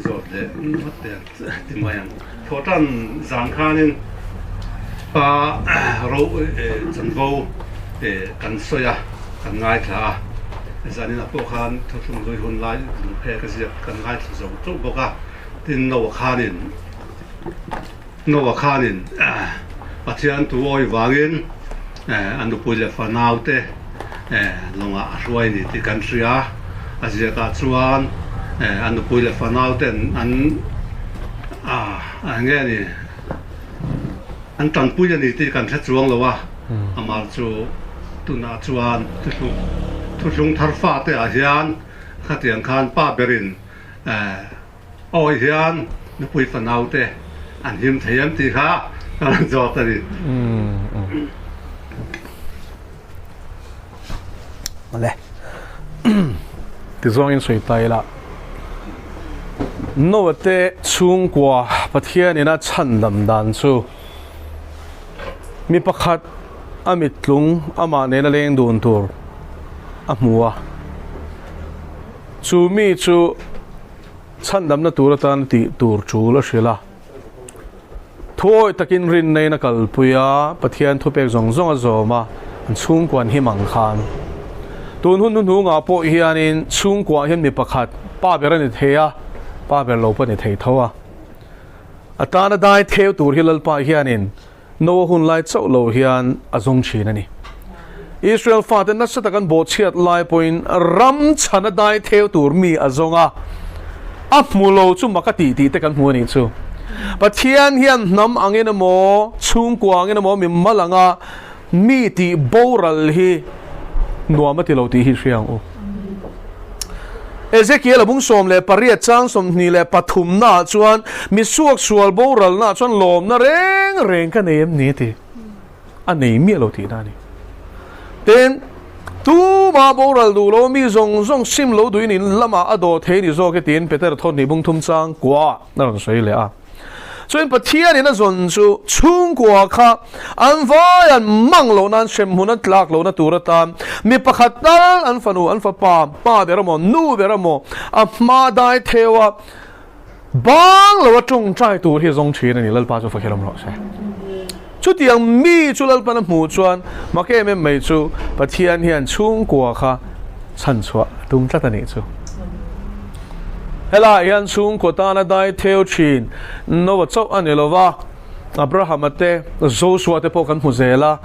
rồi để mất tiền thì mà thọ trần giang khanin pa rau chân vô để cần soya cần ngay thà giờ nên là bộ khan thuộc trong rồi hôn lại dùng phe cái gì cần ngay dùng chút bộ cả tin nô khanin bắt hiện tu oi vangin anh được bồi phá nào thế long à ruồi này thì cần sửa giờ cả chuan anh được bồi phá nào thế anh nghe này anh tận bồi này thì cần sẽ chuang rồi wa mà chú tu na chuan tu lung thar pha te hian khát tiền khan pa berin oi hian được bồi phá nào thế anh hiếm thấy em thì khá anh giọt đi lẽ thì do anh suy tay là nó vật chung qua bắt hiện nên là chân đầm đan chu mi bắt khát amit lung ama nên là lên đồn tour amua chu mi chu chân đầm na tour tan ti tour chu là xila thôi takin rin này na kalpuya bắt hiện thu pek zong zong azoma chung quan hi mang khan tuần hun ngã po hianin chung qua hian mi pakhat pa ber ani theya pa ber lo pa ni thei thowa atana dai theu tur hilal pa hianin no hun lai chau lo hian azong chin ani Israel faten na satakan bo chiat lai point ram chana dai theu tur mi azonga apmulo chu makati ti te kan hu ani chu pathian hian nam angena mo chung kwa angena mo mi malanga mi ti boral hi nuam ati lo ti hi hriang u Ezekiel abung som le pariat chang som ni le pathum na chuan mi suak sual boral na chuan lom na reng ka neem ni ti anei mi lo ti na ni ten tu ma boral du lo mi zong sim lo du nin lama ado the ni zo ke tin peter thon ni bung thum chang kwa na ron sei le a chuan pathian in a zon chu chung kwa kha an vai an mang lo nan shem hun tlak lo na turatan mi pakhat dal an fanu an fa pa beramo nu beramo a ma dai thewa bang lo chung trai tur hi zong chin ani lal pa chu fa khelam ro se chu tiang mi chu lal pa na mu chuan ma ke me mai chu pathian hian chung kwa kha chan chwa tum tla ta ni chu hela yan chung ko ta na dai theo chin no wa chau an elova Abraham ate Joshua te po kan huzela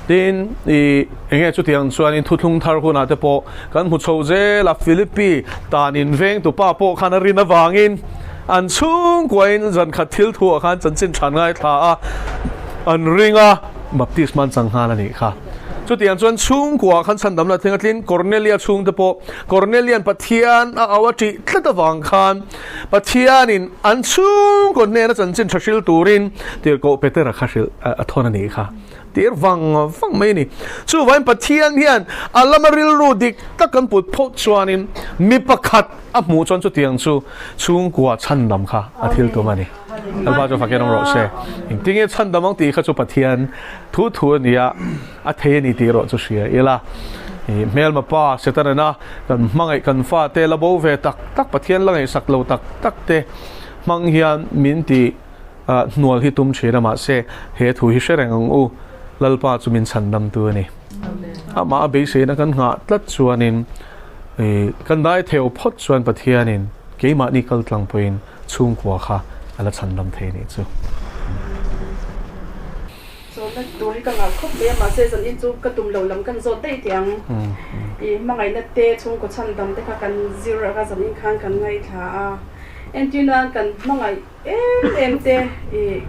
tin I enge chu tiang chuan in thutlung thar huna te po kan hu choje la Philippi tanin veng tu pa po khana rin awangin an chung koin zan khathil thu khan chanchin than ngai tha a an ringa baptisman changhan ani kha chu tiang chuan chung kwa khan chan dam la thenga tlin Cornelia chung te po Cornelian pathian a awati thlata wang khan pathian in an chung ko ne na chanchin thashil turin tir ko peter khashil a thona ni kha tir wang mai ni chu wain pathian hian alamaril ru dik takan put phot chuanin mi pakhat a mu chuan chu tiang chu chung kwa chan dam kha a thil to mani alba jo fakenong ro se ingtinge chan damang ti kha chu pathian thu nia a the ni ti ro chu sia ila mel ma pa setana na kan mangai kan fa te la bo ve tak pathian langai sak lo tak te mang hian min ti nual hi tum chena ma se he thu hi sereng ang u lalpa chu min chan dam tu ni ama be se na kan nga tlat chuanin kan dai theo phot chuan pathianin keima ni kal tlang poin chung kwa kha ala chan dam the ni chu na turi ka nga khop be ma se zan in chu ka tum lo lam kan zo te tiang I mangai na te chung ko chan dam te kha kan zero ka zan in khan kan ngai tha a entina kan mangai em te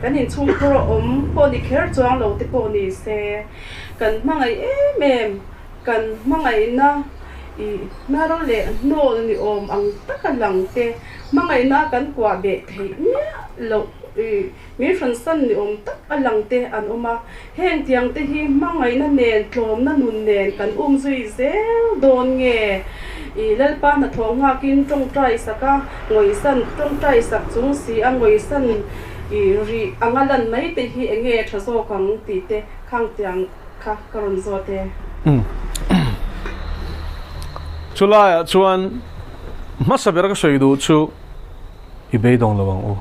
kan in chung pro po ni kher chuang lo te po ni se kan mangai em kan mangai na na ro le no ni ang takalang te mangai na kan kwa be thei lo mi fransan ni tak alang te an oma heng tiang te hi mangai na nen tlom na nun nen kan zui zel don nge lalpa na thonga kin tong trai saka ngoi san tong trai sak chung si angoi san ri angalan mai te hi enge thaso kang ti te khang tiang kha karon zo te chulaya chuan masabera ka soidu chu i be dong lawang u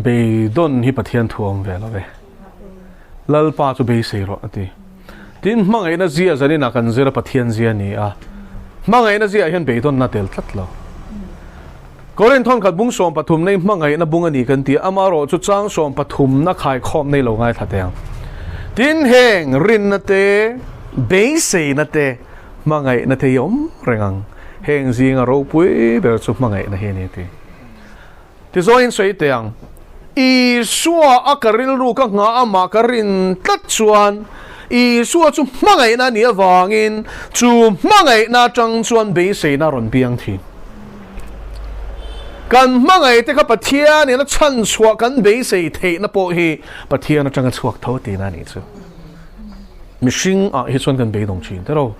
be don hi pathian thuam ve lo ve lal pa chu be sei ro ati tin mangai na zia zani na kan zera pathian zia ni a mangai na zia hian be don na tel tlat lo koren thon khat bung som pathum nei mangai na bung ani kan ti amaro chu chang som pathum na khai khom nei lo ngai thateng tin heng rin na te be sei na te mangai na te yom rengang heng zinga ro pui ber chu mangai na he ni ti zo in sei teang i suwa akaril ru ka nga ama karin tat chuan i suwa chu mangai na ni awangin chu mangai na chang chuan be sei na ron piang thi kan mangai te ka pathia ni na chan chua kan be sei the na po hi pathia na chang chuak tho ti na ni chu mishing a hi chuan kan be dong chin te ro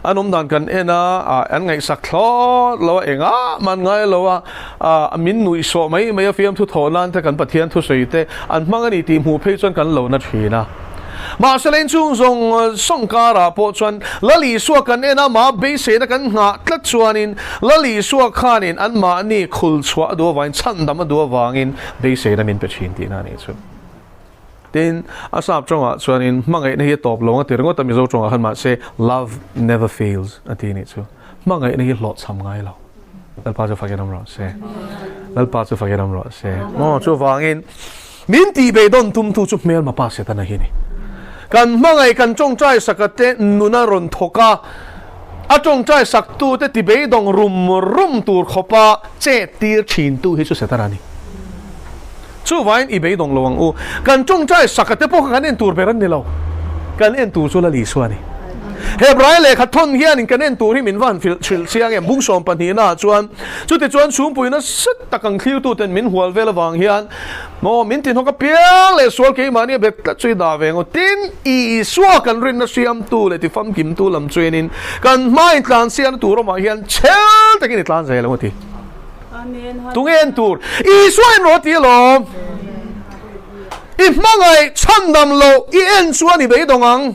anom dan kan ena an ngai sak thlo lo enga man ngai lo a min nui so mai mai fiam thu tholan te kan pathian thu sei te an mangani ti mu phei chuan kan lo na thina ma selen chung zong songkara po chuan lali suwa kan ena ma be se na kan nga tlat chuanin lali suwa khanin an ma ni khul chwa do wain chan dam do wangin be se na min pe chin ti na ni chu tin asap chonga chuanin mangai na hi top longa tirngo tami zo chonga han ma se love never fails ati ni chu mangai na hi lot sam ngai lo dal pa chu fagenam ro se dal pa chu fagenam ro se mo chu wangin min ti be don tum tu chu mel ma pa se ta na hi ni kan mangai kan chong chai sakate nuna ron thoka a chong chai sak tu te ti be dong rum tur khopa che tir chin tu hi chu se ta ra ni chu vain i be dong lawang u kan chong chai sakate po kan en tur beran ni lo kan en tur chu la li suani hebrai le khathon hian in kan en tur hi min van fil chil siang em bung som pan hi na chuan chu te chuan sum puina sat takang thil tu ten min hual vel wang hian mo min tin hoka piang le sual ke mani bet ta chui da veng o tin i suwa kan rin na siam tu le ti fam kim tu lam chuenin kan mai tlan sian tu ro ma hian chel takin i tlan zai lo ti tung en tur i suan ro ti lo i mangai chandam lo i en suan i be dongang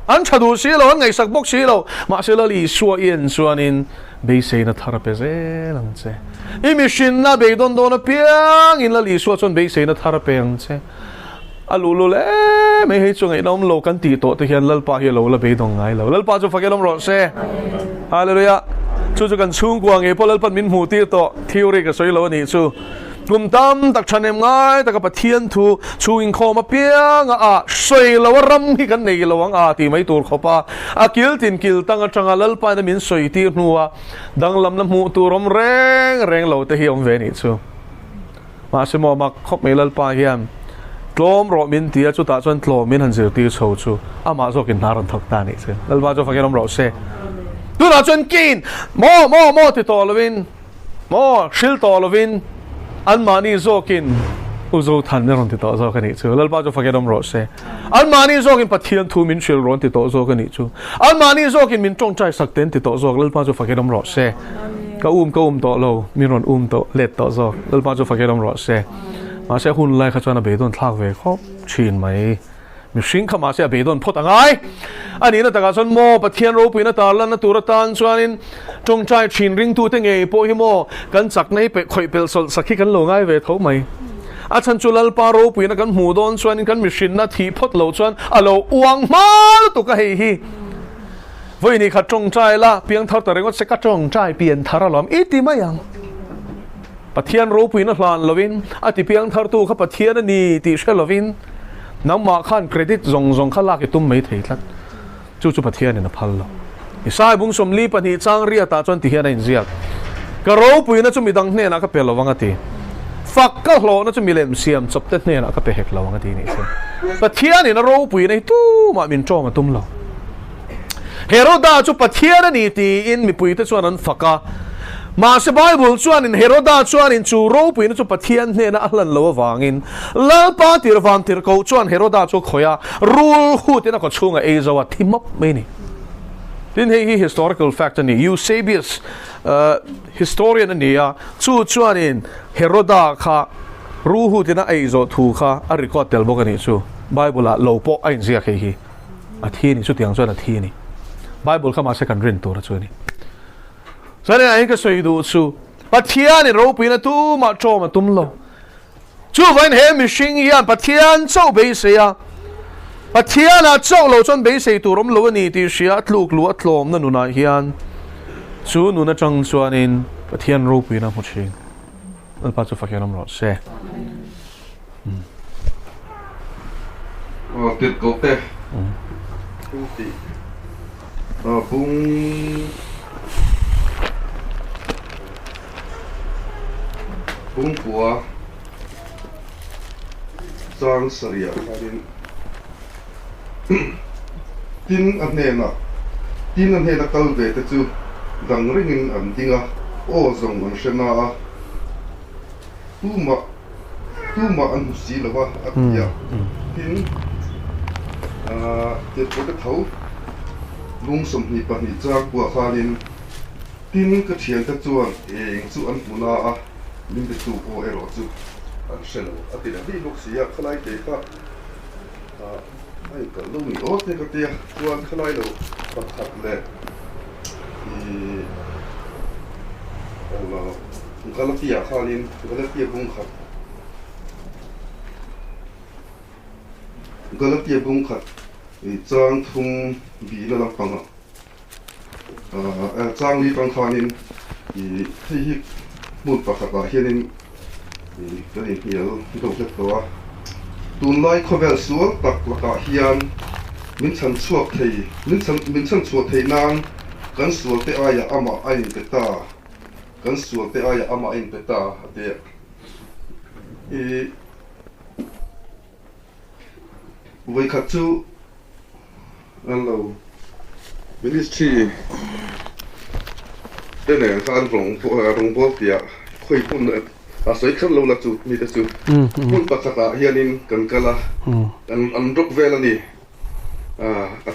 an chadu si lo an ngai sak bok si lo ma se lo li suwa i en suan in be se na tharape ze lang che i mi shin na be don don na piang in la li suwa chon be se na tharape ang che alulu le me he chu ngai nom lo kan ti to te hian lal pa hi lo la be dong ngai lo lal pa chu fakelom ro se hallelujah chu kan chung kwang e polal pan min mu ti to theory ka soi lo ni chu gum tam tak chanem ngai tak pathian thu chu in kho ma piang a soi lo ram hi kan nei lo ang a ti mai tur khopa a kil tin kil tang a changa lal pa na min soi ti nuwa dang lam lam mu tu rom reng lo te hi om ve ni chu ma se mo ma khop me lal pa hiam tlom ro min tia chu ta chuan tlom min han zir ti chho chu ama zo kin naran thok ta ni chu lal ba zo fakelom ro se tu na chuan kin mo ti to lovin mo shil to lovin an mani zokin uzo than ron ti to zo kani chu lal ba zo fakedom ro se an mani zokin pathian thu min shil ron ti to zo kani chu an mani zokin min chong chai sak ten ti to zo lal ba zo fakedom ro se ka to lo min ron to let to zo lal ba zo fakedom ro se ma se hun lai kha chana be don thak ve khop chin mai mi sing khama se be don phot angai ani na taka son mo pathian ro puina tarlan na turatan chuanin chong chai chin ring tu te nge po hi mo kan chak nei pe khoi pel sol sakhi kan lo ngai ve tho mai a chan chulal pa ro puina kan mu don chuanin kan mi shin na thi phot lo chuan alo uang mal tu ka hei hi voi ni kha chong chai la piang thar ta rengot se ka chong chai pian tharalom iti mayang pathian ro puina hlan lovin ati piang thar tu kha pathian ni ti shelovin nang ma khan credit zong khala ki tum mai thei thlat chu pathian in a phal lo i sai bung som li pani chang ria ta chon ti hian in ziak ka ro puina chu mi dang hne na ka pel lawanga ti fak ka hlo na chu mi lem siam chop te hne na ka pe hek lawanga ti ni se pathian in a ro puina tu ma min chom tum lo heroda chu pathian ni ti in mi pui te chuan an faka ma se bible chuan in heroda chuan in chu ro puin chu pathian hne na ahlan lo wangin la pa tir van tir ko chuan heroda chu khoya rule hu te na ko chunga e zawa thimap me ni tin he historical fact ani Eusebius historian ani ya chuan in heroda kha ru hu te na e zo thu kha a record tel bokani chu bible a lo po ain zia khe hi a thi ni chu tiang chuan a thi ni bible kha ma se kan rin tur chu ni Sari ai ka soi du chu pathian in ro pina tu ma cho ma tum lo chu vain he mi hring hian pathian chau be se ya pathian a chau lo chon be se tu rom lo ni ti sia tluk lu atlom na nu na hian chu nu na chang chuan in pathian ro pina mu thing al pa chu fakhian ro se tiết cấu tê bung của Giang Saria tin anh này là câu về từ chú rằng riêng anh tiếng à ô dòng anh xem na tu mà anh xí là ba anh ya tin tiết có cái thấu lung sum ni pa ni cha kwa khalin tin ka thian ta chuan chu an huna a lim be tu o ero chu an sel atina bi luk sia khalai te ka ai ka lu mi o te ka tia chuan khalai lo pa khat le Allah galatia khalin galatia bung khat trang thung bị là lăng phẳng trang lý phẳng khanin thấy hít một bạc hạt là hiện cái này nhiều đầu chất đó tuần lai cover xuống bạc là cả hiện mình chân chuột thì mình chân chuột thì nan gan chuột thì ai ama ai beta gan chuột thì ai ama ai beta để với khát chú hello ministry đây này anh rong bố tiệt khơi phun sấy khát lâu là chú mi ta chú phun bạc cả hianin cần cả là anh rốc về là nè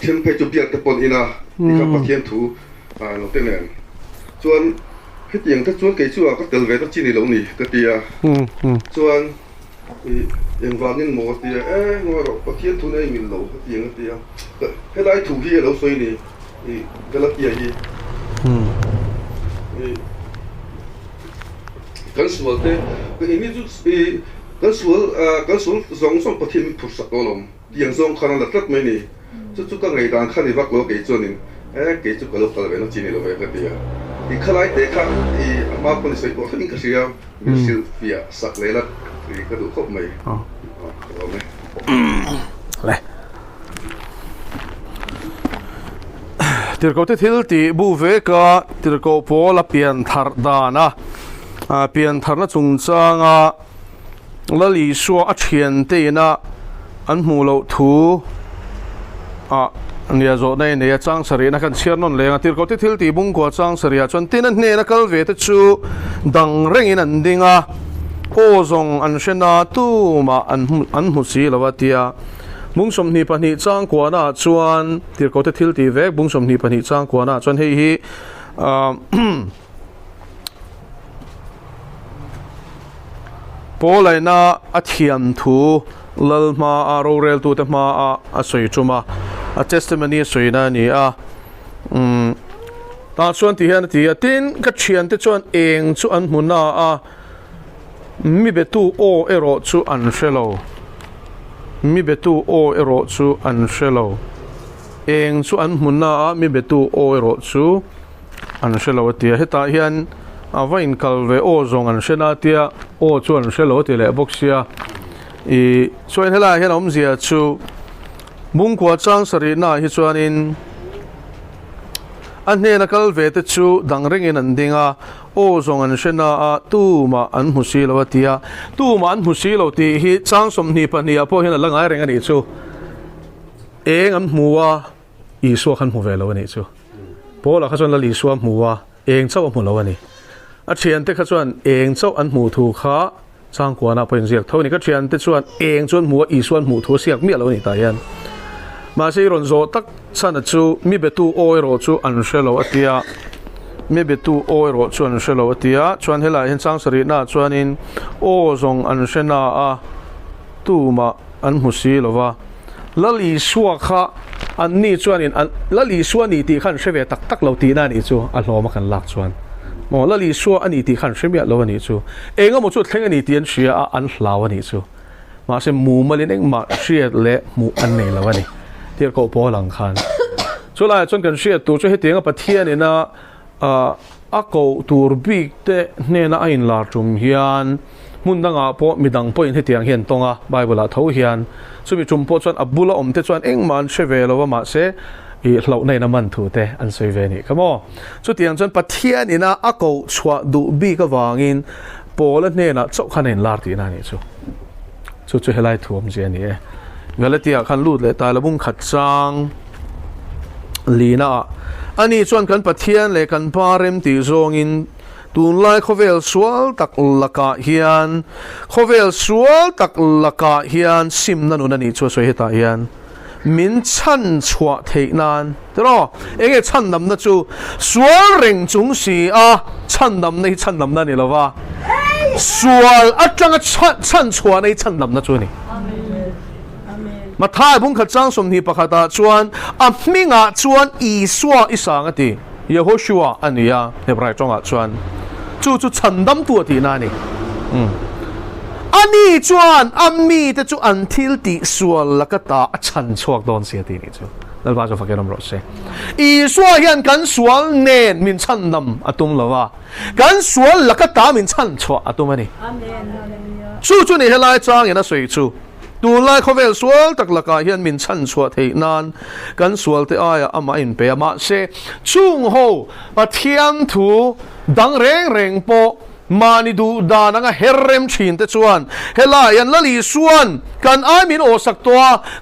thiên phải chú biết tập bọn ina đi khắp bạc thiên thủ nó đây này chuan hết tiền tất chuan cái chú có tiền về tất chi này lâu nè cái tiệt chuanยังว่านี่หมดที่งัวเราประเทศทุนไอ้มิลโลที่ยังที่ให้ได้ถูกที่เราสวยนี่ก็ละที่ยี่กันส่วนเต้ก็อันนี้จุดกันส่วนสองประเทศมีผู้สักตัวลมยังสองขนาดละตัดไม่นี่จุดก็ไงต่างขั้นในวักโลกไอ้จวนนี่ไอ้จุดก็โลกตะเวนจีนนี่เราไปกันที่อีกขนาดเด็กข้างมาคนสวยกว่าที่ก็เสียมีสิลฟิอาสักเลยละก็ดูครบไหมเลยติดกับที่ทิลตีบูเวก็ติดกับพอละเปลี่ยนทาร์ดานะเปลี่ยนทาร์น่ะจงจังละลิชัวอัจเชียนเตนะอันมูโลทูเนี่ยโจในเนี่ยจังสรีนักการเชียร์นนเลยติดกับที่ทิลตีบุ้งกว่าจังสรีจนตีนั่นเนี่ยนักการเวทชูดังเร่งนันดิงโอ้จงอันเชนาตู้มาอันมุสีละวะเตียบุ้งสมนีปนิจังกว่าน่ะชวนที่เขาจะทิลตีเวกบุ้งสมนีปนิจังกว่าน่ะชวนให้พอเลยน่ะอัฐิอันทูลลมาโรเรลตูเตมาสวยจุมาเทสติมอนีสวยนั่นนี่ตาชวนที่เห็นที่ตินก็เชียนที่ชวนเองชวนมุนน่ะมีเบตูโอเอโรชูอันเชโลมีเบตูโอเอโรชูอันเชโลเองชูอันมุนนามีเบตูโอเอโรชูอันเชโลเตียเฮตาเฮียนว่าอินคัลเวโอจงอันเชนาเตียโอชูอันเชโลเตียเลบ็อกเซียช่วยให้ละเฮียนอมเสียชูมุงกว่าจังสรีน่าฮิจวานินอันนี้นักเวทชูดังเร่งนันดิงโอ้จงอันเชนาตู้มาอันมุสีลวตีตู้มาอันมุสีลวตีฮิจังสมนีปนีพอเห็นละง่ายเร่งอันนี้ชูเองอันมัวอีสัวขันหัวเวลวันนี้ชูพอละข้าจวนละลีสัวมัวเองเจ้าอันหัวละวันนี้อาเชียนเตข้าจวนเองเจ้าอันหูถูกข้าจังกว่าน่ะเป็นเสียกเท่านี้ก็เชียนเตจวนเองจวนมัวอีส่วนหูถูกเสียกเมียละวันนี้ตายันมาใช่รอนโซตักสันจูมีเบตูโอโรจูอันเชลวตียมีเบตูโอโรจูอันเชลวตียชวนให้หลายเห็นจังสรีน่าชวนินโอจงอันเชนาตูมาอันมุสีลวะละลีสัวข้าอันนี้ชวนินละลีสัวนี่ตีขันเชเวตักเราตีนั่นอีจูอัลโลมากันลักชวน mò là lý xua anh ti khăn xem biết lâu anh chú em có một chút thấy anh tiền xia anh lao anh chú mà xem mù mà lên anh mà xia lệ mù anh này lâu anh thì có bỏ lăng khăn cho lại cho cần xia tu cho hết tiếng cái thiên này na cậu tu bị thế nên là anh là trung hiền muốn đăng à po mi đăng po in hết tiếng hiền tông à Bible là thấu hiền so bị trung po chọn abula thế chọn anh mà sẽ về lâu mà sẽ lâu này nằm thu thế anh sẽ về này, come on. Cho tiếng chân bắt thiên này na cậu chua đủ bị cái vangin, bỏ lên này na chỗ khăn này lát đi na này chú cho helai thu ông gì này, cái là tiếng khăn lút lại tai là bung khát sang, lina, anh ấy chọn cần bắt thiên lại cần parem ti zongin, tuôn lại khovel sual tak laka hian, khovel sual tak laka hian sim na nuna ni chú so hết ta hian. Min chăn chua thế nan, thế đó, anh ấy chăn nằm na chú, sual ring chung si chăn nằm này chăn nằm na ni lo va, sual trăng chăn chua này chăn nằm na chú ni. Mà thay bung khát trang sum hi pakata chuan, minga chuan isua isang ati, Yehoshua ania Hebrai chonga chuan, chú chăn nằm tua thì na ni. Ani chuan ammi te chu until ti sual lakata chan chuak don sia ti ni chu dal ba jo fa kenom ro se I sual hian kan sual nen min chan nam atum lawa kan sual lakata min chan chua atum ani amen chu ni helai chang ina soi chu tu lai khovel sual tak laka hian min chan chua thei nan kan sual te aya ama in pe ama se chung ho pathiam thu dang reng po mani du da nanga herrem chin te chuan hela yan lali suan kan ai min o sak to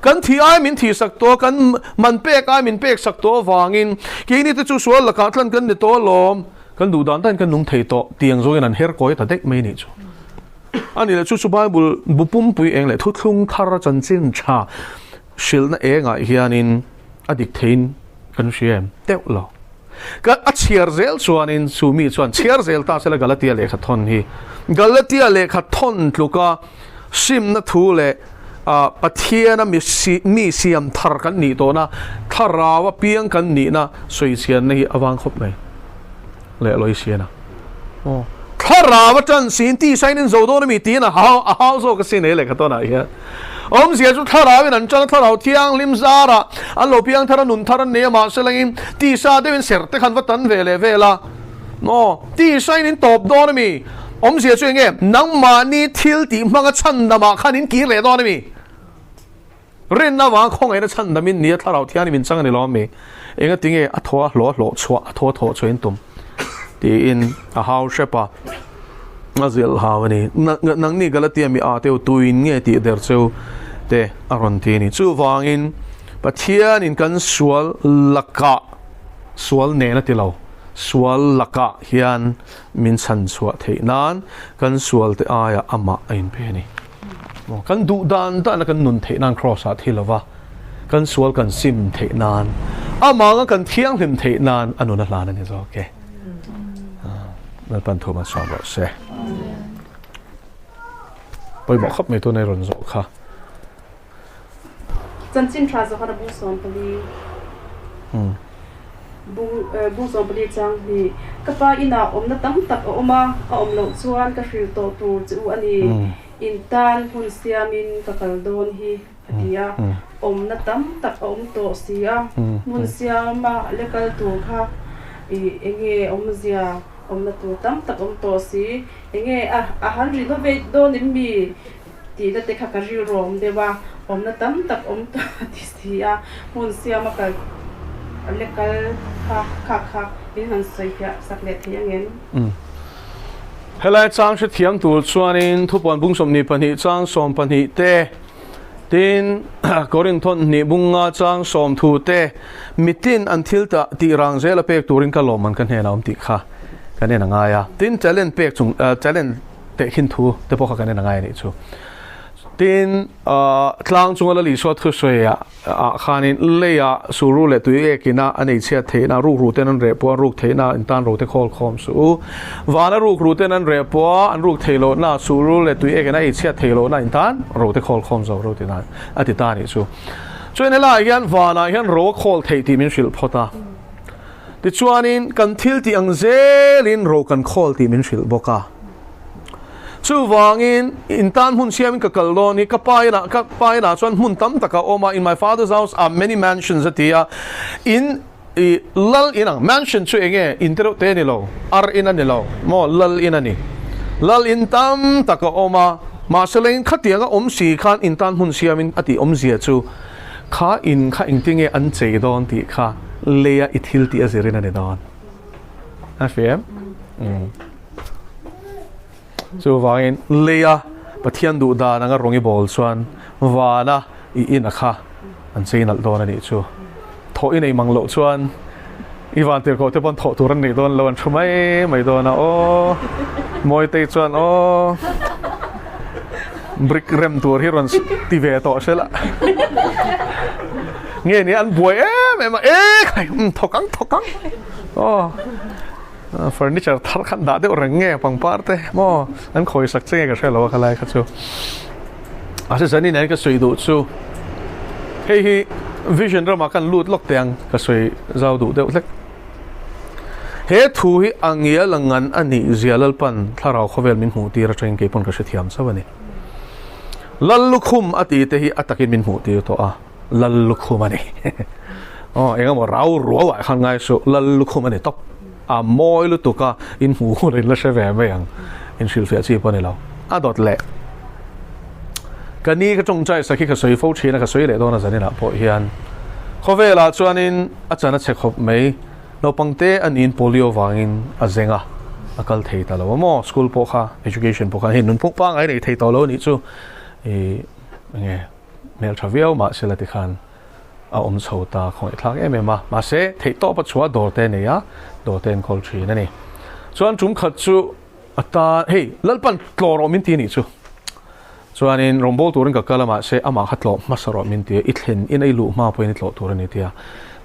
kan thi ai min thi sak to kan man pek ai min pek sak to wangin ki ni te chu sual la ka thlan kan ni to lom kan du dan tan kan nung thei to tiang zo an her koi ta dek mai ni chu ani la chu Bible bupum pui eng le thu thlung thar chan chin cha shil na e nga hianin adik thein kan shem teu lo cái chiar zel chuan in sumi chuan chiar zel ta se la Galatia le khathon hi Galatia le khathon tluka sim na thu le pathiana mi siam thar kan ni to na tharawa piang kan ni na soi chian nei awang khop mai le loi siana tharawa chan sin ti sain in zo do na mi ti na how zo ka sin le khatona hi ông sẽ cho thà ra bên anh cho thà ra thiang lim ra ra anh lô piang thà ra nun thà ra nè mà sẽ lên ti sa để bên sẹt để khăn vắt tấn về lệ về la no ti sa in top đó nè mi ông sẽ cho nghe nang mà ni thiel ti mang cái chân đó mà khăn in kỹ lệ đó nè mi ren na vang không ai nó chân đó mình nè thà ra thiang mình chẳng anh lo mi anh cái tiếng nghe à thua lo chua thua cho anh tụm thì in a house shepa azil hawani nang ni Galatia mi ateu tuin nge ti der cheu te aron ti ni chu wangin pathian in kan sual laka sual ne na ti lo sual laka hian min chan chua thei nan kan sual te aya ama ain pe ni kan du dan ta na kan nun thei nan cross a thilawa kan sual kan sim thei nan ama kan thiang hlim thei nan anuna hlan ani zo ke nal pan thoma so ba se boi bỏ khắp mấy tôi này rộn rộn khá chân xin tra cho họ bung son bali bung son bali chang thì các ba ina om na tam tak oma om lo chuan ka fil to tu chu ani intan hun siamin ka kaldon hi atia om na tam tak om to sia mun siama lekal tu kha enge om zia om na tu tam tak om to si enge han ri no ve do nim mi ti da te kha ka ri rom de wa om na tam tak om to ti si mun sia ma ka lekal kha in han sai pya sak le thi angen helai chang se thiang tu chuanin thupon bung som ni pani chang som pani te tin korin thon ni bunga chang som thu te mitin until ta ti rang zela pek turin ka lom man kan he na om ti kha kan ne nga ya tin talent pek chung talent te hin thu te po kha kan ne nga ni chu tin tlang chung la li so thu so ya khanin le ya suru le tu e kina ani che the na ru te nan re po ru the na in tan ru te khol khom su wa na ru te nan re po an ru the lo na suru le tu e kina i che the lo na in tan ru te khol khom zo ru te na ati ta ni chu cho nên là hiện và na hiện ro khol the ti min shil phota ti chuanin kan thil ti ang zelin ro kan khol ti min hril boka chu wangin in tan hun siamin ka kaloni ka paina chuan mun tam taka oma in my father's house are many mansions atia in lal inang mansion chu enge intero te ni lo ar ina ni lo mo lal ina ni lal in tam taka oma ma selain khatianga si khan in tan hun siamin ati zia chu kha ing tinge an chei don ti kha leya ithil ti azirina ni don afem chu wangin leya pathian du da nanga rongi bol chuan wana I in a kha an chei nal don ani chu tho in ei manglo chuan iwan tir ko te pon tho turan ni don lon thumai mai don na o moi te chuan o brick rem tur hi ron ti ve to sela nghe ni an buai em mà khai thokang o furniture thar khan da de rang nge pang par te mo an khoi sak che ga shelo khalai kha chu ase sani nei ka sui du chu hei hi vision ra ma kan lut lok teng ka sui zau du de lek he thu hi angia langan ani zialal pan tharau khovel min hu ti ra train ke pon ka she thiam sawani lallukhum ati te hi atakin min hu ti to a lallukhum ani enga mo rau ruwa khan ngai su lallukhum ani top a moi lu tuka in hu rin la she ve yang in shil fia chi pon lo a dot le kani ka tong chai sakhi ka soi fo china ka soi le do na zani na po hian khovela chuanin achana che khop mai no pangte an in polio wangin azenga akal thei ta lo mo school po kha education po kha hin nun pok pa ngai nei thei to lo ni chu nghe mel travel mà sẽ là thì khan sầu ta không thắc em mà sẽ thấy to bắt chúa đồ tên này á đồ tên culture này này cho anh chúng khát chú ta hey lal pan chloro min ti ni chú cho anh rombo turin ka kala mà sẽ ama khát lo masaro min ti ithen in ai lu ma point lo turin ni tia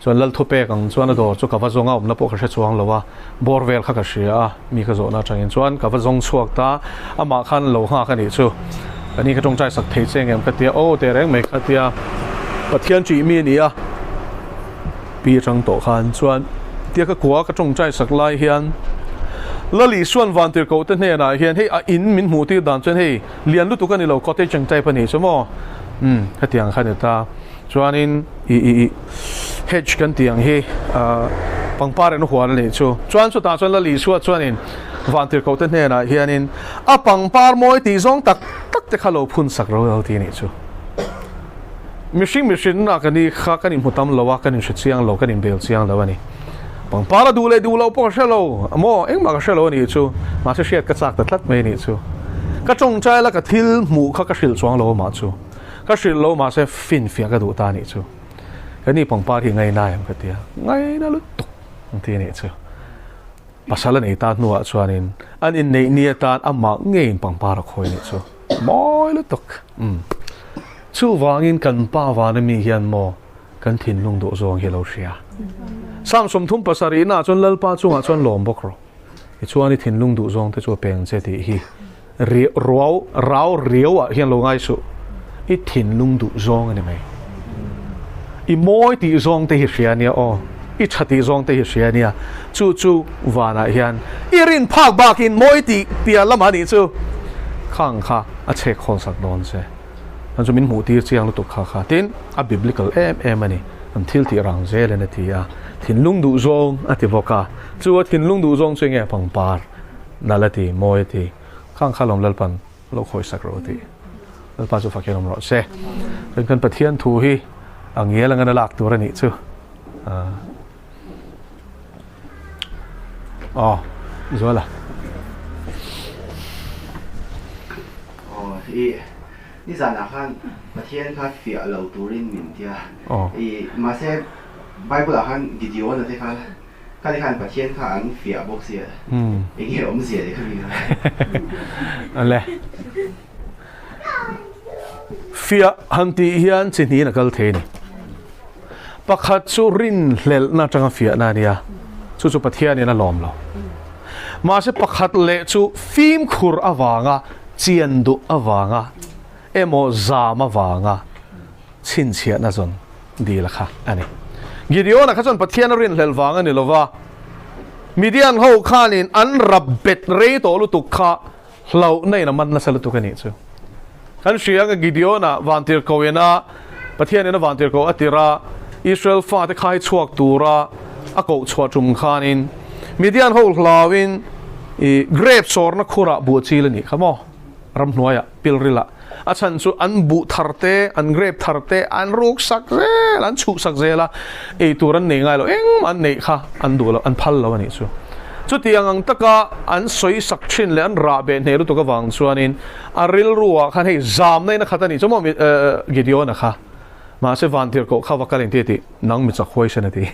cho anh lal thope kang cho anh đồ cho kawa zonga na po kha chuang lo wa borvel kha ka sia mi ka zo na changin cho anh kawa zong chuak ta ama khan lo ha ka ni chuอันนี้ก็ต้องใจสักเทเซงเอ็มกันเตียโอ้แต่แรงไม่กันเตียประเทศจีมีนี่อ่ะปีจังโตขันส่วนเตียก็กลัวก็ต้องใจสักลายเฮียนแล้วลีส่วนวันเตียก็ตั้งเนี่ยนะเฮียนให้อินมินหูที่ด่านส่วนให้เรียนรู้ตัวกันนี่เราก็ได้จังใจปนี่ใช่ไหมก็เตียงขันเตาส่วนนี้เฮดกันเตียงให้ปังปาร์นหัวนี่ชัวส่วนสุดท้ายส่วนแล้วลีส่วนนี้วันที่เขาตั้งเนี่ยนะเฮียนินปังปาร์มวยตีซองตักจะขลุ่มพุ่นสักเราทีนี้ชัวมิชินนะกันนี่ข้ากันนี่มุตามเราว่ากันนี่ชุดเสียงเรากันนี่เบลเสียงเราวันนี้ปังปาร์ดูเลยพอเชลโลโม่เอ็งมาก็เชลโลนี่ชัวมาเชียร์กระซักแต่ทัดไม่นี่ชัวก็จงใจแล้วก็ทิลหมู่เขาก็ชิลสวงเรามาชัวก็ชิลเรามาเสฟินเฟียก็ดูตานี่ชัวกันนี่ปังปาร์ที่ไงน่าอย่างกันเดียไงน่าลุตุกทีนี้ชัวpasal ni ta nuwa chuanin an in nei nia tan ama ngein pangpar khoi ni chu moi lu tok chu wangin kan pa wan mi hian mo kan thin lung do zong hi lo ria sam som thum pasari na chon lalpa chunga chon lom bok ro i chuani thin lung du zong te chu peng che ti hi rau riawa hian lo ngai su i thin lung du zong ani mai i moi ti zong te hi ria nia o i chati zong te hi sia nia chu wana hian irin phak bakin moi ti pia lama ni chu khang kha a che khon sak don se an chu min mu ti chiang lu tu kha tin a biblical em ani an thil ti rang zel na ti a thin lung du zong ati boka chu thin lung du zong che nge pang par nalati moi ti khang kha lom lalpan lo khoi sak ro ti lalpa chu fakelom ro se kan pathian thu hi angia langana lak tur ani chu rồi làนี่สารอาคารประเทศเขาเฟียเราตูรินมินเทียมาเซ่ใบบุหรี่ขันกิจวัตรที่เขาที่ขันประเทศเขาอันเฟียบอกเสียอีกเหรอไม่เสียเลยเขามีอะไรอะไรเฟียฮันตีเฮียนสิ่งนี้นักเทนปักขัดสุรินเลลน่าจังเฟียนาเนียจู่ประเทศนี้น่าล้อมเรามาเสปักขัดเละจู่ฟิล์มขุรอวางะเจียนดุอวางะโมซามาวางะชินเชียน่าจนดีละค่ะอันนี้กิเดียวนะข้าจนประเทศนั้นเรียนเลลวางะนี่เราว่า มีเดียนเขาข้านินอันรับเบ็ดเรย์ตัวลุตุกข้าเราในน้ำมันน่าสลุตุกันนี่จูขันเสียงกิเดียนะวันที่เขาเนะประเทศนี้นะวันที่เขาอัติระอิสราเอลฟ้าที่ขายชวกตัวระอากาศชวจุมข้านินมีเดียนเขาลาวินเกรฟสอร์นักขุระบัวชีลนี่ขโมรำหน่วยอะพิลริละอาจารย์สุอันบุทาร์เตอันเกรฟทาร์เตอันรูกสักเซอันชุกสักเซละตัวนั้นเนี่ยไงเราอันเนี่ยค่ะอันดูแล้วอันพัลแล้ววันนี้ชัวจุดที่ยังตะกะอันสวยสักชิ้นเลยอันราเบนเฮรุตัวก็วางชัวนินอาริลรัวขันให้จามในนะคะตอนนี้ชั่วโมงกิเดียนะคะมาเสวันที่เขาเข้าวักกันที่ที่นั่งมิจักคุยชนะที่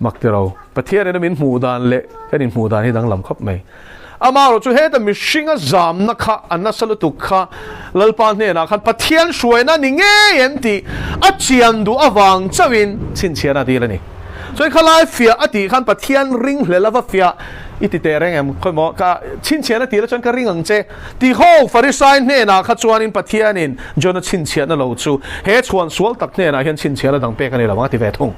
มักที่เราประเทศนี้มินหมู่ดานเละแค่นินหมู่ดานที่ดังลำคับไหมอามาเราจะเห็นแต่มิชิงะจามนะคะอันนั้นสลุตุกะลลปานเนี่ยนะขันประเทศช่วยนั่นนี่เงี้ยยันที่อาเจียนดูอวังจะวินชินเชียนาดีแล้วนี่所以看来飞啊，地看把天ring来了，把飞一地带人哎，看么个亲切那地了，专个 ring ang啫。地好法律上呢，那看专人把天呢，就那亲切那路处，嘿传说得呢，那现亲切那当白个呢，往地外通。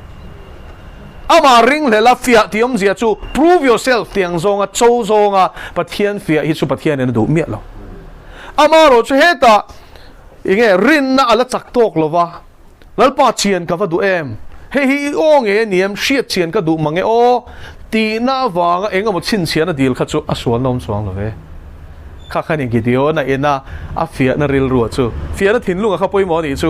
阿嘛 ring 来了飞，地我们讲就 prove yourself， 点上啊，做上啊，把天飞一出把天呢都灭了。阿嘛罗就嘿的，因为人那阿拉zaktok了哇，老把钱个话都 เฮ้ยโอ้เงี้ยเนี่ยเสียเชียนก็ดูมังเงโอตีน่าวางเองก็หมดชินเชียนน่ะดีลขัดจูอ่ะสวนนมสวงเลยข้าขันอย่างกี่เดียวน่ะเอ็นน่ะอ่ะเฟียน่ะริลรัวจูเฟียน่ะถิ่นลุงอ่ะเขาไปหมอนี่จู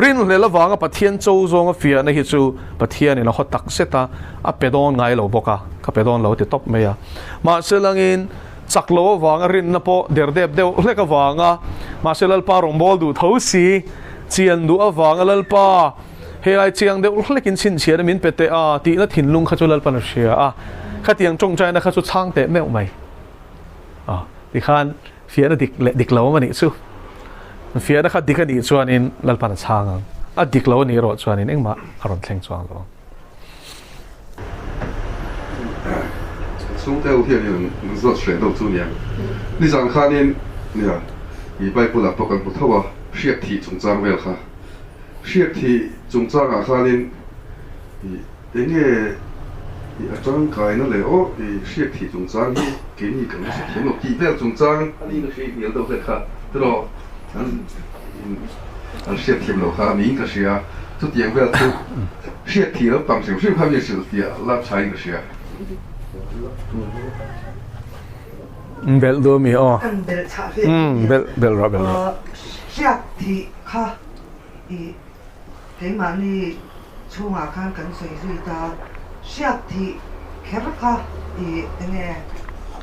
รินเลยละวางอ่ะปะเทียนโจซงอ่ะเฟียน่ะฮิจูปะเทียนนี่เราเขาตักเสตาอ่ะเปดอนไงเราบอกอ่ะข้าเปดอนเราติดท็อปไหมอ่ะมาเสลังอินจักโลวางรินน่ะพอเดเดียวเล็กก็วางอ่ะมาเสลัลปารองบอลดูเท้าสีเจียนดูอ่ะวางอ่ะลัลปาเฮ้ยเจียงเดี๋ยวเล็กกินชินเชียร์มินเป็ดเตะตีนั่นถิ่นลุงข้าจุลปันเชียร์ข้าเตียงจงใจนะข้าจุช่างเตะแม่ออกไหมดิขันเฟียร์ดิกเหลามันนี่สู้เฟียร์นะข้าดิกันอีส่วนนี้ลปันช่างดิกเหลานี่รอส่วนนี้เองมาอารมณ์แข็งส่วนเรา苏德天你说选到主年，你想看呢？你啊，一百不啦，不跟不透啊，血体从张为了哈。เชียที่จงจ้างอาคารินเองอาจารย์กายนั่นเลยโอ้เชียที่จงจ้างนี่เกี่ยนี่กันไม่ใช่เห็นหรอกที่เรื่องจงจ้างอันนี้ก็ใช่เรื่องตัวเล็กค่ะตลอดอันเชียที่เราค่ะมีก็เสียทุกอย่างเวลาทุกเชียที่แล้วบางสิ่งสิ่งความมีสิ่งที่รับใช้ก็เสียเบลดูมีอ๋อเบลชาเบลรับเชียที่ค่ะ幾晚呢，粗牙看緊水ta，下體開不開？那個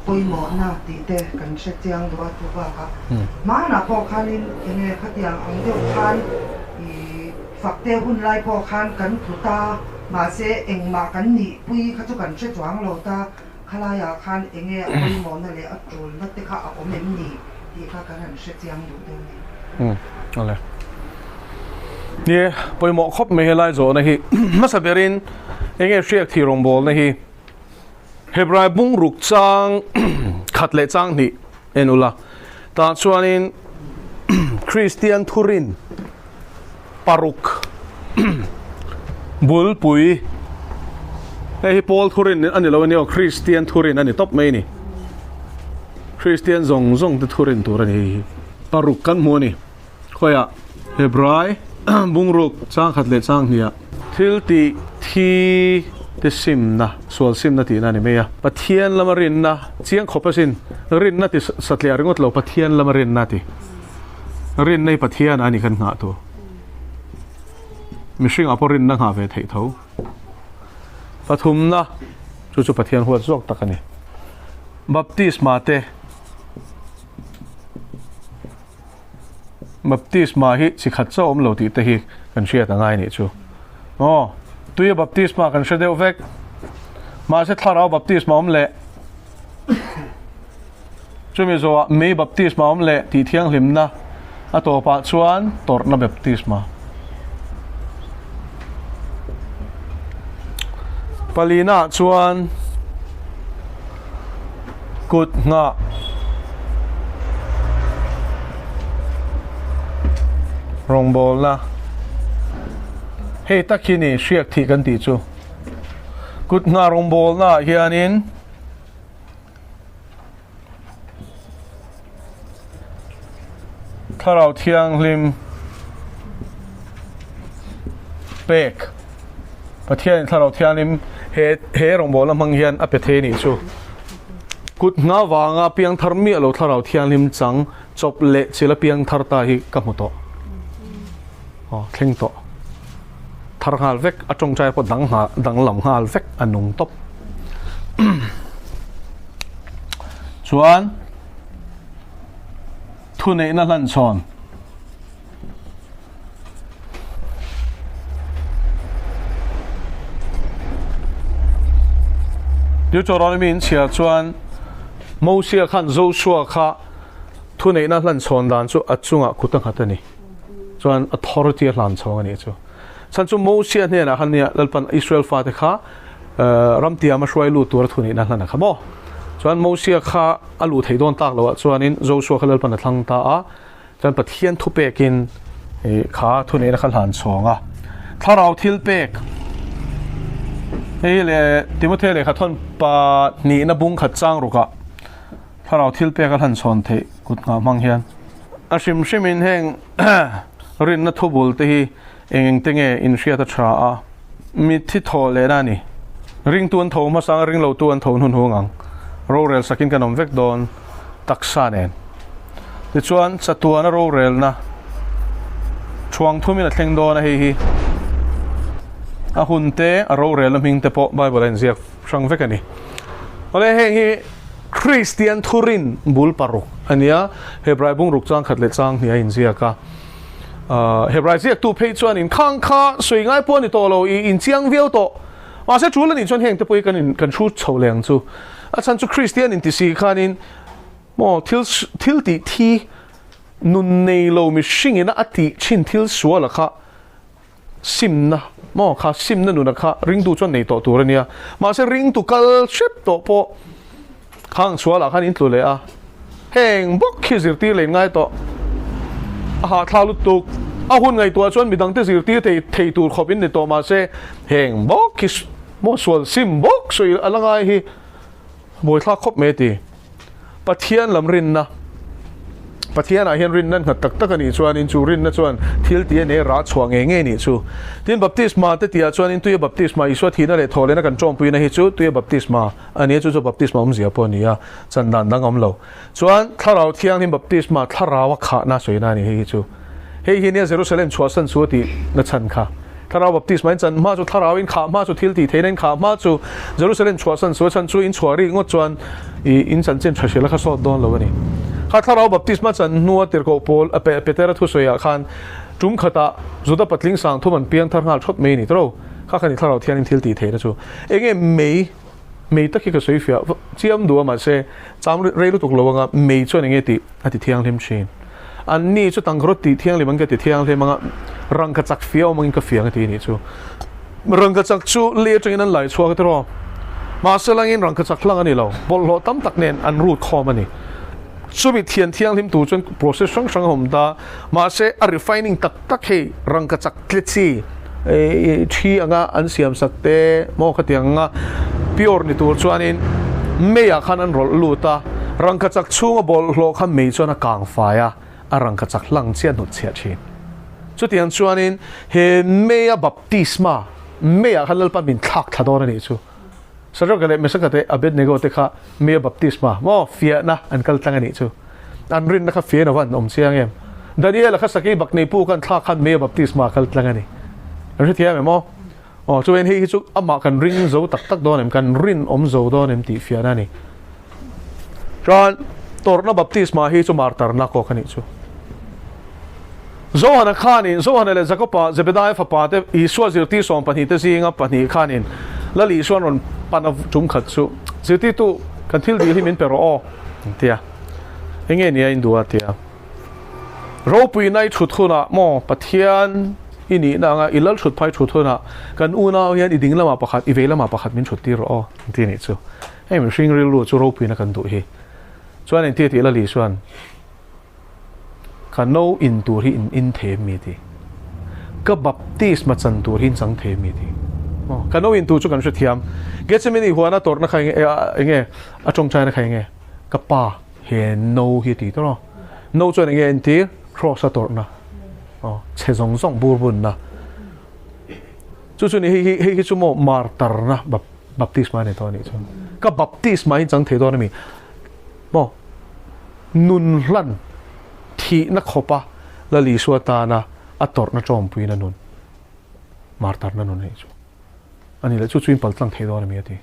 背膜那地的緊實這樣的話做法ka，馬那破看呢，那個佢哋ang掉看，發掉換來破看緊土ta，馬些硬馬緊你背，佢就緊實裝路ta，佢來呀看那個背膜那裡做，那啲佢我明你，啲佢緊實這樣做的。好嘞。เนี่ยไปหมอคบไม่ให้ไล่โจนะฮีมาสับเรินเองเรียกที่โรงบอลนะฮีเฮบรายบุ้งรุกจังขัดเละจังนี่เอ็นุละตาชวนินคริสเตียนทูรินปารุกบุลปุยไอ้ปอลทูรินอันนี้เราเนี่ยคริสเตียนทูรินอันนี้ท็อปไม่นี่คริสเตียนซงทูรินตัวนี้ปารุกกันมัวนี่ค่อยอะเฮบรายบุ้งรุกจ้างขัดเละจ้างเนี่ยทิลตีที่ที่ซิมนะส่วนซิมนาทีนั่นนี่ไหมอะปะเทียนละมารินนะเจียงขบสินรินนาทีสัตย์เลี้ยงงดเราปะเทียนละมารินนาทีรินในปะเทียนอันนี้ขันหาตัวมิชิงอภรินนังหาเวทเท่าปฐุมนะจู่ๆปะเทียนหัวจอกตะกันนี่บัพติสมาเตบัพติสมาฮิสิขัดเจ้าอมเหล่าตีเตหิกันเชียต่างไงนี่จู่อ๋อตัวบัพติสมากันเชียเดียวเวกมาเสร็จทาราบัพติสมาอมเละจู่มีโซ่มีบัพติสมาอมเละที่เที่ยงหิมนะอ่ะตัวปัจจุบันตอร์นับบัพติสมาปลีน่าชวนกุดงะรองบอลนะเฮ้ตะกี้นี่เชียกที่กันตีจูกุดงารองบอลนะเฮียนิน ถ้าเราเที่ยงริมเป็กประเทศถ้าเราเที่ยงริมเฮรงบอกแล้วมังเฮียนอเปเทนี่ชูกุดงาวางเปียงทาร์มีเราถ้าเราเที่ยงริมจังจบเละศิลเปียงทาร์ตาฮิกับมุโตเข่งโตทาร์ฮาลเวกอจงใจพอดังหลังฮาลเวกอันนุ่งตบส่วนทุนเองนั่นลันชอนเดี๋ยวจะรอในมินเชียส่วนมูเชียขันโจชัวค่ะทุนเองนั่นลันชอนด้านจู่อัดจุงอ่ะกุตังหัดนี่ส่วน authority ลันชอนนี่จู่ฉันจู่มูเชียเนี่ยนะขันเนี่ยลัลปันอิสราเอลฟาติค่ะรำเตียมาช่วยลู่ตัวทุนเองนั่นลันนะครับบ่ส่วนมูเชียค่ะอลูไทยโดนตากแล้วส่วนนี้โจชัวเขาลัลปันทั้งตาจนปะเทียนทุเปกินขาทุนเองขันลันชอนอ่ะถ้าเราทิลเปกเฮ้ยเลยติมุเทเลยขัดทนปะนี่นับบุ้งขัดจ้างรุกะถ้าเราทิลเปกันหันชนเทกุดงามังเฮียนอาชิมมินแห่งรินนัทบุลที่เองติงอินเชียตชามีที่โถเลยนะนี่ริงตัวนโถมาสังริงเหล่าตัวนโถนุนหัวงังโรเรลสกินกันนมเวกโดนตักซาเนนดิชวนสัตว์นะโรเรลนะช่วงทุ่มมินเทงโดนนะเฮียหุ่นเตะเราเรียนมิงเตปอบายบอลเซียช่างเวกันนี่อะไรเฮงคริสเตียนทูรินบุลปารุกอันนี้เฮบรายบุ้งรุกจังขัดเล็ดจังเนี่ยอินเซียกะเฮบรายเซียตู้เพย์ชวนอินข้างข้าสวยง่ายปนในตัวเราอินเจียงวิวโตว่าเสียจูแล้วนี่ชวนเฮงเตปกันชูเฉาแรงจูอาจารย์จูคริสเตียนอินติสีขานินโมทิลติทีนุนในเราไม่ชิงนะอติชินทิลสัวละค่ะซิมนะมอค่ะซิมนั่นนู่นนะคะริงดูจนในตัวเนี่ยมาเสริงตุกัลชิปตัวพอข้างชัวร์ละข้านินตัวเลยเฮงบกขี้สิร์ตีเลยง่ายตัวหาทาลุตุกหุ่นไงตัวจนมีดังที่สิร์ตีเทตัวขบินในตัวมาเสเฮงบกขี้มอส่วนซิมบกสวยอะไรไงฮีบอยท่าคบเมตีปะเทียนลำรินนะปะเทียนอาเฮียนรินนั่นขัดตักกันนี่ชวนอินจูรินนั่นชวนทิลตีเนี่ยรัดช่วงเงี้ยนี่ชูที่บัพติสมาแต่ที่ชวนอินตุยบัพติสมาอิสวาทีนั่นเลยทอเลนักกันจอมปุยนะฮิจูตุยบัพติสมาอันนี้จูบัพติสมาเสียปนี่จันดันดังอมเราชวนถ้าเราเที่ยงที่บัพติสมาถ้าเราว่าขาหน้าสวยนั่นนี่ฮิจูเฮียเนี่ยเยรูซาเล็มชัวสันชัวตีนั่นฉันค่ะถ้าเราบัพติสมาจันมาจูถ้าเราอินขามาจูทิลตีเทนันขามาจูเยรูซาเล็มชัวสันชัวฉันจูอินชัวรีงดชวนอินจันเจนชัวเชลข้าสอดดอนเราวันนี้ถ้าเราบัพติสมาจันนัวติร์โกโพลเปเตอร์ทุสวยขันจุ่มขตาจุดปัตลิงสังทุมันเปียงทางหาชดเมนี่ตัวข้าคันนี้ถ้าเราเที่ยงทิลตีเทนะจูเองไม่ตะกี้ก็สวยเฟียเจียมดูมาเสจำเรื่องตุกโลว่าไม่ชวนเองติอติเที่ยงเทมชินอันนี้จุดตั้งรถติเที่ยงเลยมันก็ติเที่ยงเลยมันรังกระจักเฟียวมันก็เฟียงตินี่จูรังกระจักจูเลี้ยจงนั้นไหลชัวก็ตัวมาเสลังอินรังกระจักลังอันนี้เราบอลโลตั้มตักเนนอันรูดคอมันนี่สุบิเทียนเที่ยงทิมตูจน process ช่างผมตามาเสอ refining ตักให้รังกระจักคลิปซีที่อ่ะอันเสียมสักเตะมอขที่อ่ะ pure นี่ตัวชวนนี้ไม่อยากขันอันรอลูตารังกระจักช่วงบอลโลกไม่ชวนกลางไฟรังกระจักลังเชียนหนุดเชียชินสุดที่อันชวนนี้เห็นไม่อยากบัพติสมาไม่อยากขันเล่นปั้นบินทักทัดอนนี่ชูสรุปกันเลยไม่ใช่กันเลยอับเดตเนโกเตค่ะเมียบัพติสมาว่าเฟียนะอันกัลตังอันนี้ชูอันรินนะครับเฟียนะวันอมเชียงเอ็มดานิเอลค่ะสักกี่บักในผู้กันทักขันเมียบัพติสมากัลตังอันนี้อันที่เทียมมั้งช่วยให้ฮิจุอามากันรินโจตักโดนเอ็มกันรินอมโจโดนเอ็มตีเฟียนั่นนี่จอนตัวนั้นบัพติสมาฮิจุมาร์ตาร์นักโกกันนี่ชูโจฮันข้านินโจฮันเลยจะก็ปะจะไปได้ฟ้าปะเตอีสวาจิรติสองปนิเตซิงอ่ะปนิข้านินแล้วลีส่วนนั้นปันจุ่มขัดสู้สิ่งที่ตู้กันทิลดีที่มินเปรอเทียเองเนี่ยอินดูเทียเราปุยในชุดทุนมอปะเทียนอินี่นางอิลล์ชุดไปชุดทุนกันอูน่าเฮียนอีดิ่งละมาประคัดอีเวละมาประคัดมินชุดที่รอที่นี่สู้ให้มันชิงเรียลรู้จู่เราปุยนักกันดูเฮส่วนในที่ละลีส่วนกันโนอินตัวที่อินเทมีดีก็บัพติสมาจันตัวที่สังเทมีดีกันโนอินตัวจุกันชุดเทียมเกษมินีหัวน่ะตัวนักใครเงี้ยจงใจนักใครเงี้ยกับป้าเห็นโนฮิตีตัวโนจวนเงี้ยอินทีค cross ator na che zong zong burbun na chu ni hi chu mo martar na baptisma ne to ni chu ka baptisma hin chang the do na mi mo nun hlan thi na khopa la li suata na ator na chom pui na nun martar na nun hi chu ani la chu in pal tlang the do na mi ati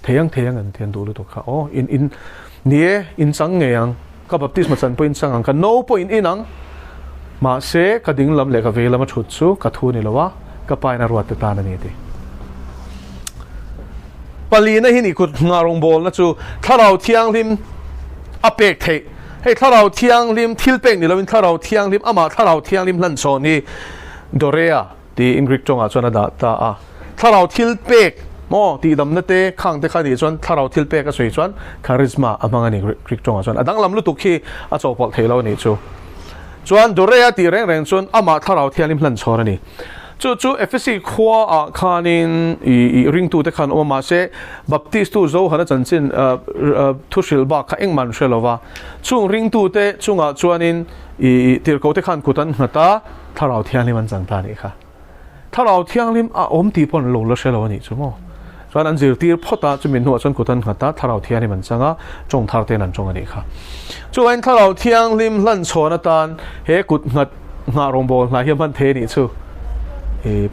theyang an thian du lu to kha in nie in chang nge yang ka baptisma chan point chang ang ka no point in ang ma se ka ding lam le ka ve lam chut chu ka thu ni lawa ka pai na ruat ta na ni ti pali na hi ni kut ngarong bol na chu tharau thiang lim apek the hei tharau thiang lim thil pek ni lawin tharau thiang lim ama tharau thiang lim hlan chaw ni dorea ti in Greek chonga chona da ta a tharau thil pek mo ti dam na te khang te khani chon tharau thil pek a soi chon charisma amang ani Greek chonga chon adang lam lu tu khi a chaw pol thelo ni chu chuan dorea ti reng chon ama tharau thiang lim hlan chaw ni chu FSC khwa a khanin I ring tu te khan oma se baptist tu zo hana chanchin thushil ba kha engman shelowa chung ring tu te chunga chuanin tir ko te khan kutan ngata tharau thiang lim an chang ta ni kha tharau thiang lim a om ti pon lo lo shelo ni chu mo chuan an zir tir phota chumin hu chon kutan ngata tharau thiang lim an changa chong thar te nan chong ani kha chuan tharau thiang lim hlan chhona tan he kut ngat nga rong bol na hiam han the ni chu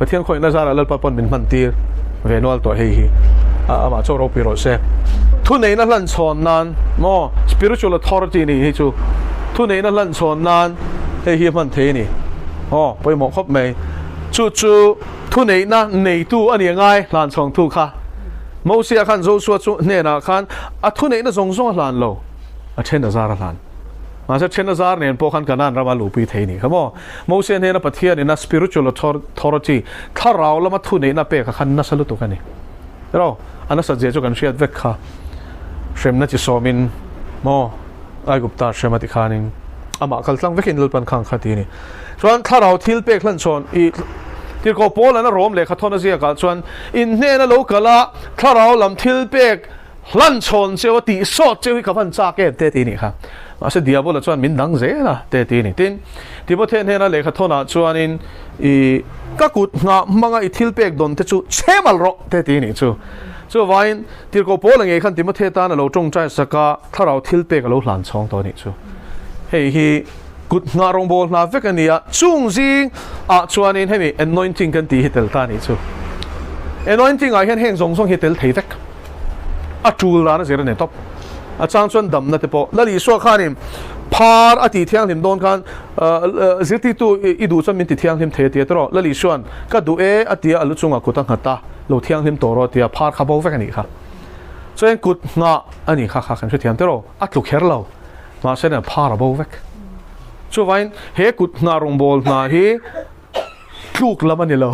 ประเทศคนน่าจะรัลปะปนเป็นพันตีเวนอลตัวเฮฮีมาโจโรปิโรเซทุนในนั้นลันชอนนั้นมอ spiritual authority นี่ให้จูทุนในนั้นลันชอนนั้นเฮียมันเทนี่ไปหมอครบไหมจูทุนในนั้นในตู้อันนี้ง่ายลันชองทุกค่ะโมเสียขันโจชัวจูเนี่ยนะขันทุนในนั้นทรงลันโลเช่นเดซาร์ลันมาจากเชนซาร์เนี่ยพวกขันกันนั่นเรามาลูปีเทนี่ครับโมเสสเนี่ยนะประเทศเนี่ยนะ spiritual authority ถ้าเราละมาทุนเนี่ยนะเป๊ะขันนั่นสรุปตัวกันนี่เราอันนั้นสัจจะกันเชียดเวกค่ะเชมนั่นจะสอมินโมไอ้กุปตาเชมติขานิงอามาคัลตั้งเวกินลุปันขังขัดนี่ส่วนถ้าเราทิลเป๊ะขันชนอีที่เขาโพลนะโรมเลยขัดทอนเสียกันส่วนอินเนี่ยนะโลกละถ้าเราลำทิลเป๊ะลันชนเจ้าตีสอดเจ้าที่ขับพันจากเก็บเตตีนี่ครับอาศัยเดียบละชวนมินดังเจนะเตตีนี่ตินที่ประเทศเนี่ยนะเลยขัดทอนะชวนอินก็กุดงามังอีทิลเป็กโดนเตจูเชมัลโรเตตีนี่จูวายที่เขาโพลังเองขันที่ประเทศตานเราจงใจสักถ้าเราทิลเป็กเราหลานช่องตัวนี้จูเฮ้ยกุดงารองโบลนาเวกันนี่จุงซิงชวนอินให้มี anointing กันตีฮิตเตลตานี่จู anointing ไอ้เห็นแห่งทรงฮิตเตลเทเวกจูลานะเสียเนี่ยท็อปอาจารย์ชวนดำนั่นเตปแล้วลีสัวข้านี่พาร์อติเที่ยงหิมโดนกันสิ่งที่ตัวอีดูจนมีติเที่ยงหิมเทียตรอแล้วลีส่วนก็ดูอติอลุจุงกุตังหัตตาเราเที่ยงหิมตัวรอติพาร์ขับเอาไว้กันนี่ค่ะส่วนกุดงาอันนี้ค่ะกันช่วยเที่ยงตรออัดลูกเฮร์เรามาเช่นพาร์ขับเอาไว้ช่วยเฮกุดงารงบอลนาเฮลูกละมันนี่เรา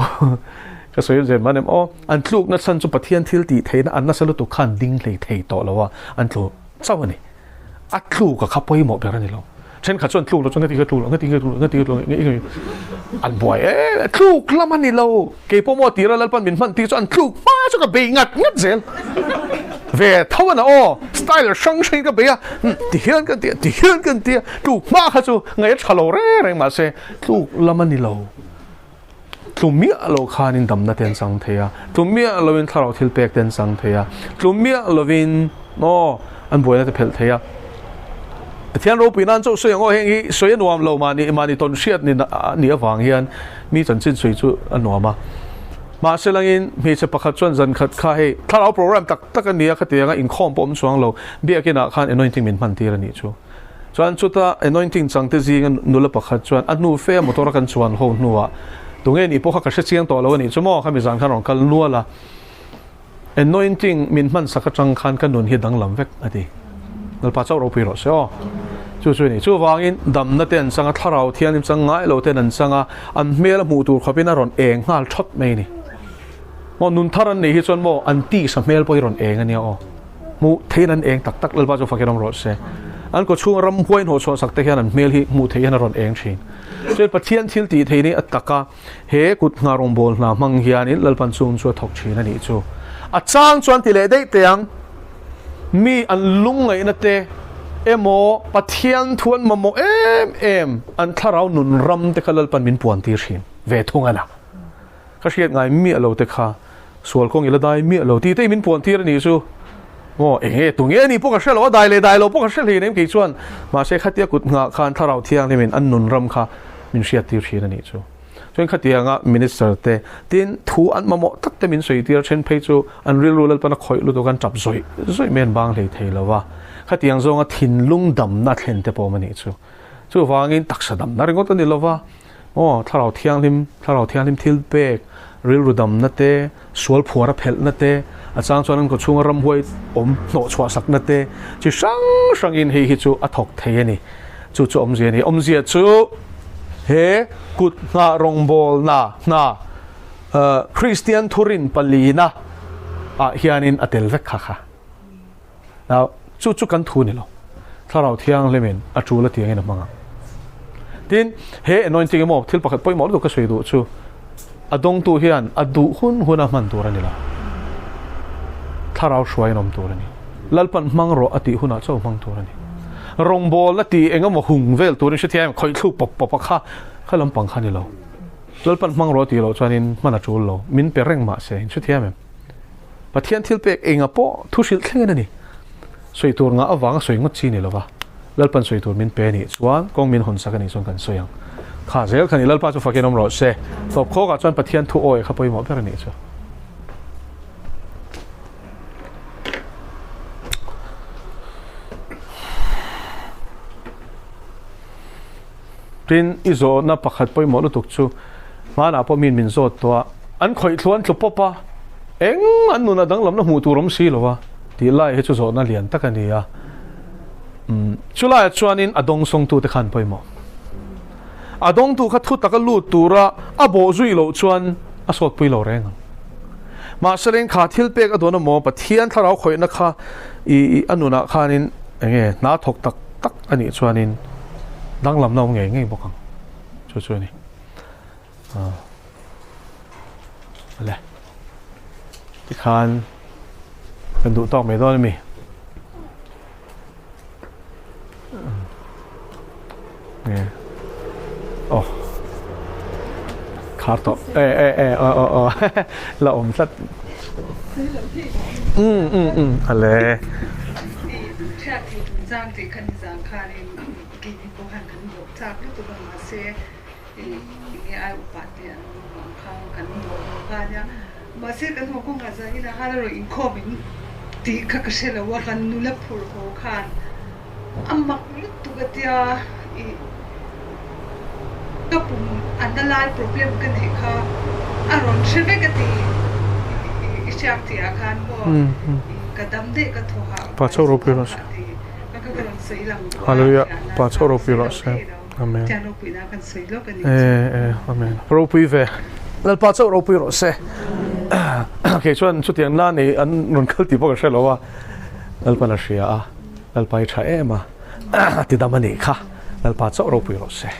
ก็สวยเจ๋งมันเนี่ยอันลูกนั่นฉันจะปะเทียนทิลตีเทนอันนั้นสรุปตัวขันดิ้งเลยเทต่อแล้วว่าอันลูกเจ้าวันนี้อัดลูกกับขับไปหมดแบบนี้เราเช่นขัดส่วนลูกเราจนตีกับลูกตีกับลูกตีกับลูกอันบ่อยลูกละมันนี่เราเก็บพวกมอตีแล้วแล้วปั้นเป็นมันตีจนลูกมาจนกับเบียงัดเจ๋งเวทเท่านั้นสไตล์ช่างชิงกับเบียตีเฮียนกันตีลูกมาค่ะจูไงฉลองเร่งมาเสียลูกละมันนี่เราทุกเมียเราขานินดำนัดเต็นสังเทียทุกเมียเราวินทาราทิลเปกเต็นสังเทียทุกเมียเราวินอันบ่อยนัดเพลเทียเทียนรูปีนั้นเจ้าสวยงามเฮงฮีสวยนวมเรามานี่ตอนเชียดนี่ฟังเฮียนมีจันจินสวยจุอันนวมมาเสลังอินมีเฉพาะขัดจวนจันขัดข้าให้ถ้าเราโปรแกรมตักกันนี้ขัดเตียงอินคอมปมสว่างเราเบี้ยกินอาคาร anointing มินพันตีระนี่จูจวนจุดตา anointing จังเตจีกันนุลปะขัดจวนอันนูเฟ่มตัวรักันจวนโหนัวตรงนี้พวกเขาก็เชื่อตัวเราวันนี้ชั่วโมงเขามีสังขารของกันนัวละ anointing มินมันสักจังขันกันนุนฮิดังลำเวกอดีนั่นป้าเจ้าเราพิโรเสียจู่ๆนี่จู่วางอินดำนั่นเต็นสังถ้าเราเทียนนิมสังง่ายเราเต็นนั่นสังอันเมื่อมูตูเขาเป็นอารมณ์เองงานช็อตไม่นี่ว่านุนทารันนี่ที่ส่วนว่าอันตีสมัยเราไปอารมณ์เองอันนี้มูเทียนนั่นเองตักๆเราป้าเจ้าฟังกันรำรสเสียอันก็ช่วงรำห้วยหัวชวนสักแต่แค่นั้นเมื่อที่มูเทียนอารมณ์เองชินเจ้าประเทศทิลตีเทนี่อัตตะกะเฮกุดงารองโบลนามังเฮียนิลลปันซุนชัวถกชีนั่นนี่จูอาจารย์ชวนที่เลได้เตียงมีอันลุงไงนั่นเต emo pathian thuan mamo em an tharau nun ram te khalal pan min puan tir hin ve thungana ka hriat ngai mi alo te kha sual kong ila dai mi alo ti te min puan tir ni chu mo e tu nge ni po ka shelo dai lo po ka shel hi nem ki chuan ma se khatia kut nga khan tharau thiang ni min an nun ram kha min hriat tir hin ani chu chuan khatia nga minister te tin thu an mamo tak te min soi tir chen phei chu an ril rulal pana khoi lu to kan chap zoi men bang hlei thei lawa khatiang zonga thin lung dam na thlen te po mani chu wangin taksa dam na ringot ani lova tharau thiang lim thil pek ril rudam na te sual phuara phel na te achang chuan ko chunga ram huai om no chwa sak na te chi sang in hi chu athok thei ani chu om zia ni om zia chu he kut nga rong bol na Christian Thurin Palina hianin atel vek kha now chu kan thu ni lo tharau thiang lemen atu la tiang ina manga tin he anointing mo thil pakhat poi mo do ka soi du chu adong tu hian adu hun man tur ani la tharau shwai nom tur ani lalpan mang ro ati huna chaw mang tur ani rong bol la ti engam hung vel tur ni thiam khoi thu pop kha khalam pang khani lo lalpan mang ro ti lo chanin mana chul lo min pe reng ma se chu thiam em pathian thil pek enga po thu sil thleng ani soi tur nga awang soi ngot chi ni lova lalpan soi tur min pe ni chuan kong min hon sakani song kan soyang kha zel khani lalpa chu fakenom ro se top kho ka chuan pathian thu oi kha poi mo per ni chu tin izo na pakhat poi mo lu tuk chu ma na po min zot to an khoi thluan thlu popa eng an nu na dang lam na mu tu rom si lova ti lai he chu zo na lian takania chulai chuanin adong song tu te khan poimo adong tu kha thu taka lu tura abo zui lo chuan asot pui lo reng ma sereng kha thil pek adona mo pathian tharau khoi na kha i anuna khanin enge na thok tak ani chuanin dang lam na nge bokang chu ni le ti khan kan du tawk mai dawn mi nge khar to la om sat ale chat ti jang ti khan jang kharin ki ko han kan bo chak lu tu bang se nge ai upate an khang kan bo ka ya ma se kan ho ko nga za ina hala ro in ko min ti ka ka se la wa kan nu la phur ho khan amak lu tu ga tia kapum andalai problem kan he kha aron cheve ka ti ichak ti akhan bo kadam de ka thoha pa choro piros hallelujah pa choro piros amen amen ro pi ve lal pa choro piros se ke chuan chu tiang la ni an nun khal ti bo ka shelo wa lal pa na shia lal pa tha ema ti damani kha lal pa choro piros se